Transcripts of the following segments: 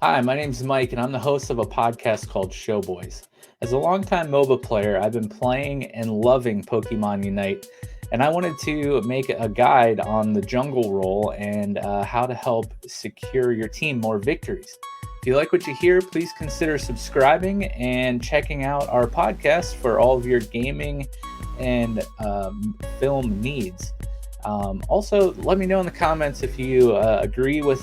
Hi, my name's Mike, and I'm the host of a podcast called Showboys. As a longtime MOBA player, I've been playing and loving Pokémon Unite, and I wanted to make a guide on the jungle role and how to help secure your team more victories. If you like what you hear, please consider subscribing and checking out our podcast for all of your gaming and film needs. Also, let me know in the comments if you agree with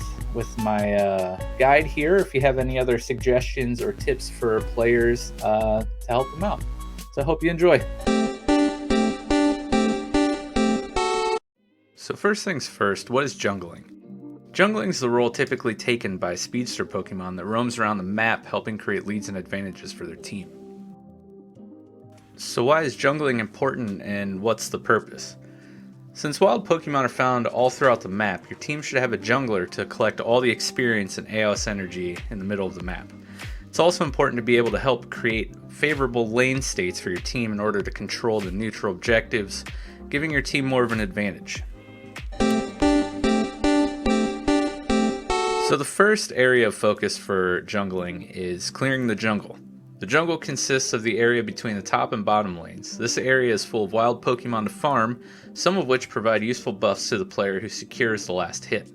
my guide here, if you have any other suggestions or tips for players to help them out. So I hope you enjoy. So first things first, what is jungling? Jungling is the role typically taken by speedster Pokemon that roams around the map helping create leads and advantages for their team. So why is jungling important and what's the purpose? Since wild Pokemon are found all throughout the map, your team should have a jungler to collect all the experience and AOS energy in the middle of the map. It's also important to be able to help create favorable lane states for your team in order to control the neutral objectives, giving your team more of an advantage. So the first area of focus for jungling is clearing the jungle. The jungle consists of the area between the top and bottom lanes. This area is full of wild Pokemon to farm, some of which provide useful buffs to the player who secures the last hit.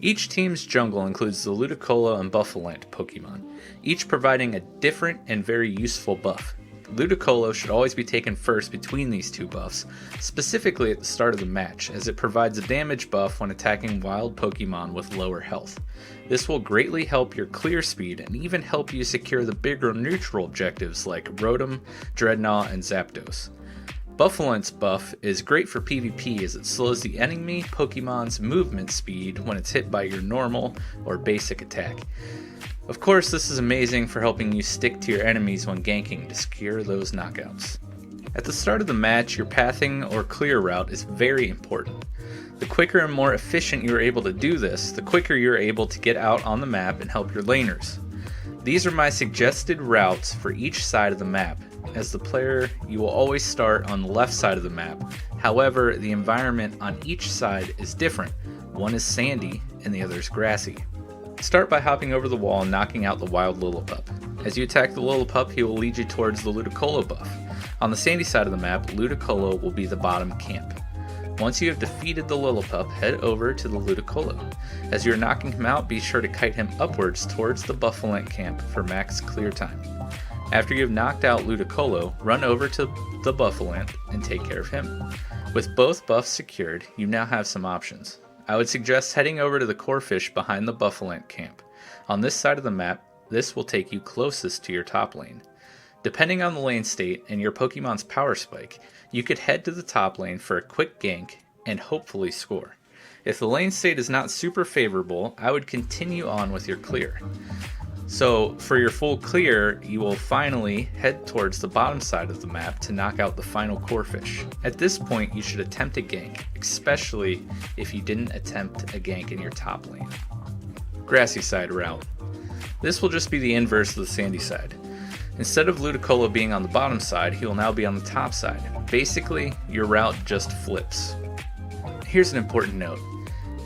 Each team's jungle includes the Ludicolo and Buffaloant Pokemon, each providing a different and very useful buff. Ludicolo should always be taken first between these two buffs, specifically at the start of the match, as it provides a damage buff when attacking wild Pokemon with lower health. This will greatly help your clear speed and even help you secure the bigger neutral objectives like Rotom, Dreadnought, and Zapdos. Buffaloant's buff is great for PvP as it slows the enemy Pokemon's movement speed when it's hit by your normal or basic attack. Of course, this is amazing for helping you stick to your enemies when ganking to secure those knockouts. At the start of the match, your pathing or clear route is very important. The quicker and more efficient you are able to do this, the quicker you are able to get out on the map and help your laners. These are my suggested routes for each side of the map. As the player, you will always start on the left side of the map. However, the environment on each side is different. One is sandy and the other is grassy. Start by hopping over the wall and knocking out the wild Lillipup. As you attack the Lillipup, he will lead you towards the Ludicolo buff. On the sandy side of the map, Ludicolo will be the bottom camp. Once you have defeated the Lillipup, head over to the Ludicolo. As you are knocking him out, be sure to kite him upwards towards the Buffaloant camp for max clear time. After you have knocked out Ludicolo, run over to the Buffaloant and take care of him. With both buffs secured, you now have some options. I would suggest heading over to the Corphish behind the Buffaloant camp. On this side of the map, this will take you closest to your top lane. Depending on the lane state and your Pokemon's power spike, you could head to the top lane for a quick gank and hopefully score. If the lane state is not super favorable, I would continue on with your clear. So for your full clear, you will finally head towards the bottom side of the map to knock out the final Corphish. At this point, you should attempt a gank, especially if you didn't attempt a gank in your top lane. Grassy side route. This will just be the inverse of the sandy side. Instead of Ludicolo being on the bottom side, he will now be on the top side. Basically, your route just flips. Here's an important note.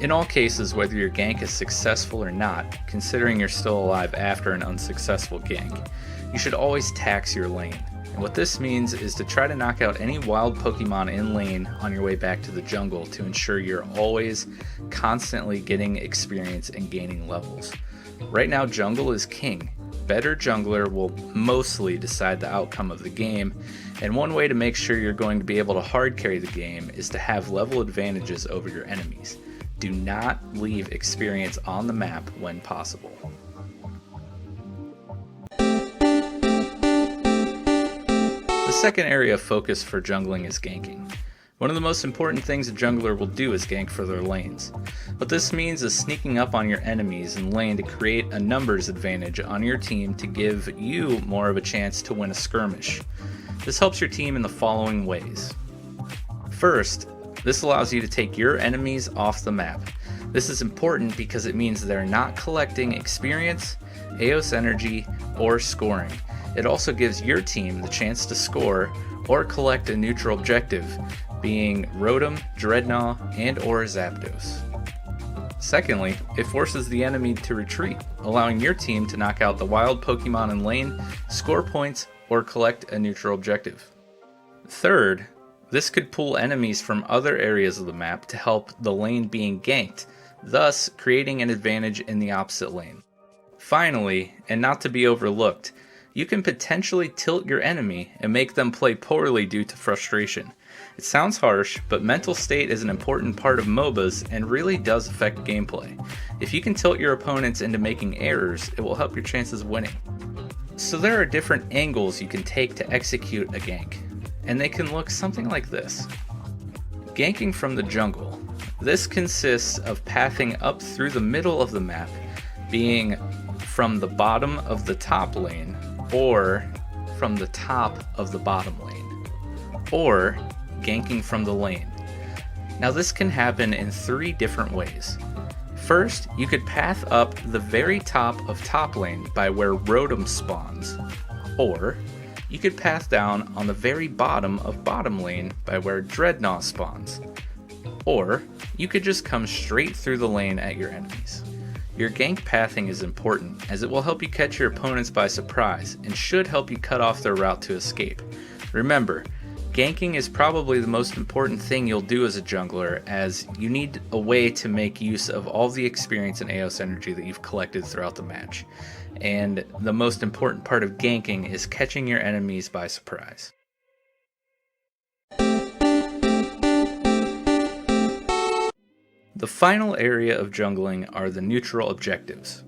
In all cases, whether your gank is successful or not, considering you're still alive after an unsuccessful gank, you should always tax your lane. And what this means is to try to knock out any wild Pokemon in lane on your way back to the jungle to ensure you're always constantly getting experience and gaining levels. Right now, jungle is king. Better jungler will mostly decide the outcome of the game, and one way to make sure you're going to be able to hard carry the game is to have level advantages over your enemies. Do not leave experience on the map when possible. The second area of focus for jungling is ganking. One of the most important things a jungler will do is gank for their lanes. What this means is sneaking up on your enemies in lane to create a numbers advantage on your team to give you more of a chance to win a skirmish. This helps your team in the following ways. First, this allows you to take your enemies off the map. This is important because it means they're not collecting experience, AOS energy, or scoring. It also gives your team the chance to score or collect a neutral objective, being Rotom, Dreadnought, and or Zapdos. Secondly, it forces the enemy to retreat, allowing your team to knock out the wild Pokemon in lane, score points, or collect a neutral objective. Third, this could pull enemies from other areas of the map to help the lane being ganked, thus creating an advantage in the opposite lane. Finally, and not to be overlooked, you can potentially tilt your enemy and make them play poorly due to frustration. It sounds harsh, but mental state is an important part of MOBAs and really does affect gameplay. If you can tilt your opponents into making errors, it will help your chances of winning. So there are different angles you can take to execute a gank, and they can look something like this. Ganking from the jungle. This consists of pathing up through the middle of the map, being from the bottom of the top lane, or from the top of the bottom lane, or ganking from the lane. Now this can happen in 3 different ways. First, you could path up the very top of top lane by where Rotom spawns, or you could path down on the very bottom of bottom lane by where Dreadnought spawns, or you could just come straight through the lane at your enemies. Your gank pathing is important as it will help you catch your opponents by surprise and should help you cut off their route to escape. Remember, ganking is probably the most important thing you'll do as a jungler, as you need a way to make use of all the experience and AOS energy that you've collected throughout the match. And the most important part of ganking is catching your enemies by surprise. The final area of jungling are the neutral objectives.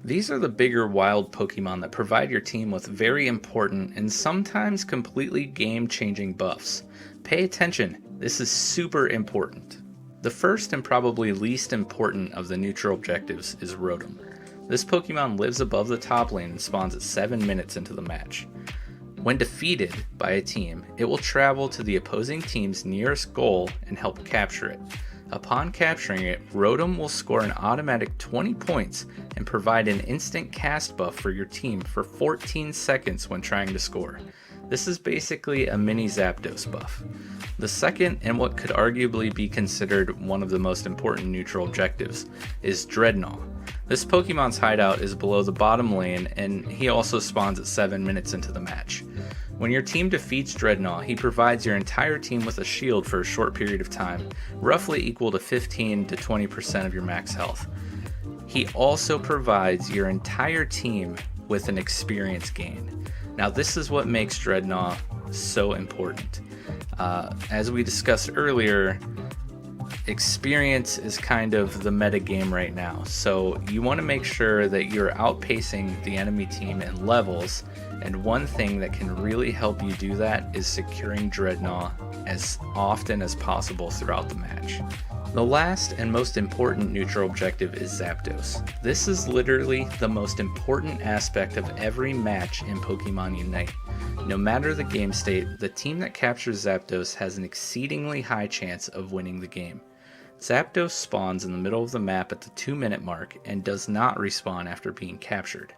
These are the bigger wild Pokemon that provide your team with very important and sometimes completely game-changing buffs. Pay attention, this is super important. The first and probably least important of the neutral objectives is Rotom. This Pokemon lives above the top lane and spawns at 7 minutes into the match. When defeated by a team, it will travel to the opposing team's nearest goal and help capture it. Upon capturing it, Rotom will score an automatic 20 points and provide an instant cast buff for your team for 14 seconds when trying to score. This is basically a mini Zapdos buff. The second, and what could arguably be considered one of the most important neutral objectives, is Dreadnought. This Pokemon's hideout is below the bottom lane, and he also spawns at 7 minutes into the match. When your team defeats Dreadnought, he provides your entire team with a shield for a short period of time, roughly equal to 15 to 20% of your max health. He also provides your entire team with an experience gain. Now this is what makes Dreadnought so important. As we discussed earlier, experience is kind of the meta game right now, so you want to make sure that you're outpacing the enemy team in levels, and one thing that can really help you do that is securing Dreadnought as often as possible throughout the match. The last and most important neutral objective is Zapdos. This is literally the most important aspect of every match in Pokémon Unite. No matter the game state, the team that captures Zapdos has an exceedingly high chance of winning the game. Zapdos spawns in the middle of the map at the 2-minute mark and does not respawn after being captured.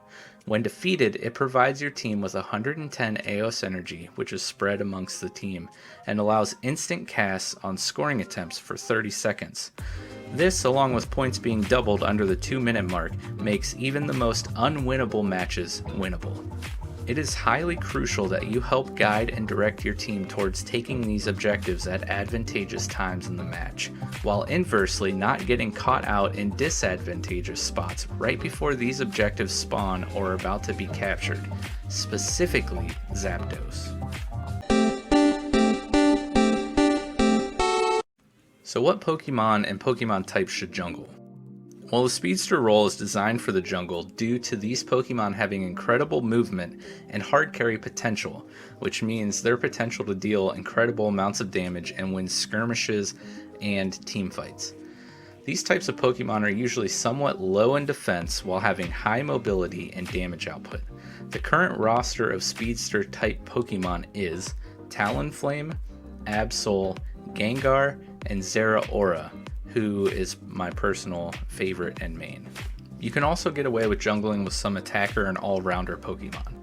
When defeated, it provides your team with 110 AOS energy, which is spread amongst the team, and allows instant casts on scoring attempts for 30 seconds. This, along with points being doubled under the 2-minute mark, makes even the most unwinnable matches winnable. It is highly crucial that you help guide and direct your team towards taking these objectives at advantageous times in the match, while inversely not getting caught out in disadvantageous spots right before these objectives spawn or are about to be captured, specifically Zapdos. So what Pokemon and Pokemon types should jungle? Well, the Speedster role is designed for the jungle due to these Pokemon having incredible movement and hard carry potential, which means their potential to deal incredible amounts of damage and win skirmishes and team fights. These types of Pokemon are usually somewhat low in defense while having high mobility and damage output. The current roster of Speedster type Pokemon is Talonflame, Absol, Gengar, and Zeraora, who is my personal favorite and main. You can also get away with jungling with some attacker and all-rounder Pokemon.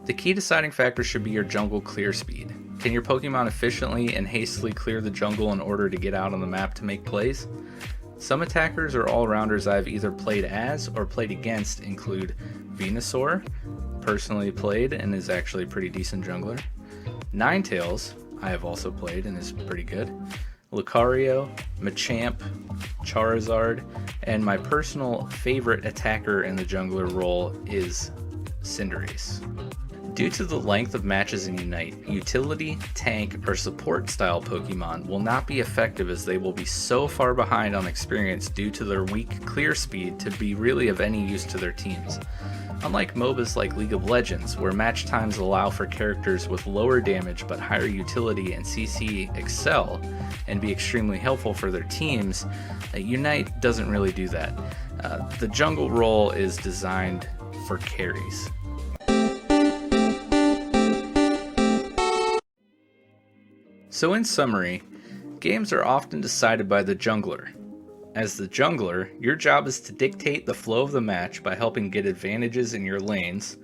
The key deciding factor should be your jungle clear speed. Can your Pokemon efficiently and hastily clear the jungle in order to get out on the map to make plays? Some attackers or all-rounders I've either played as or played against include Venusaur, personally played and is actually a pretty decent jungler. Ninetales, I have also played and is pretty good. Lucario, Machamp, Charizard, and my personal favorite attacker in the jungler role is Cinderace. Due to the length of matches in Unite, utility, tank, or support style Pokemon will not be effective as they will be so far behind on experience due to their weak clear speed to be really of any use to their teams. Unlike MOBAs like League of Legends, where match times allow for characters with lower damage but higher utility and CC excel and be extremely helpful for their teams, Unite doesn't really do that. The jungle role is designed for carries. So in summary, games are often decided by the jungler. As the jungler, your job is to dictate the flow of the match by helping get advantages in your lanes,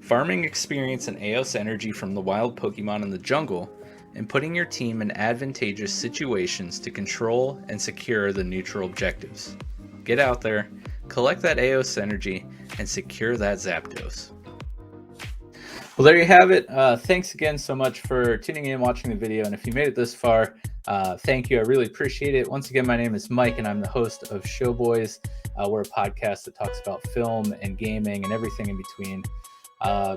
farming experience and Eos energy from the wild Pokemon in the jungle, and putting your team in advantageous situations to control and secure the neutral objectives. Get out there, collect that Eos energy, and secure that Zapdos. Well, there you have it. Thanks again so much for tuning in and watching the video. And if you made it this far, thank you. I really appreciate it. Once again, my name is Mike, and I'm the host of Showboys. We're a podcast that talks about film and gaming and everything in between.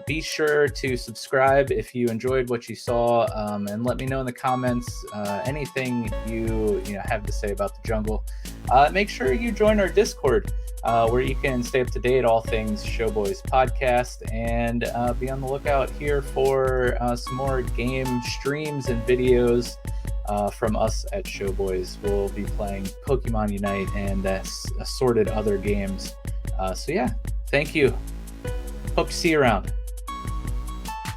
Be sure to subscribe if you enjoyed what you saw, and let me know in the comments anything you have to say about the jungle. Make sure you join our Discord, where you can stay up to date all things Showboys podcast, and be on the lookout here for some more game streams and videos from us at Showboys. We'll be playing Pokemon Unite and assorted other games. So yeah, thank you. Hope to see you around.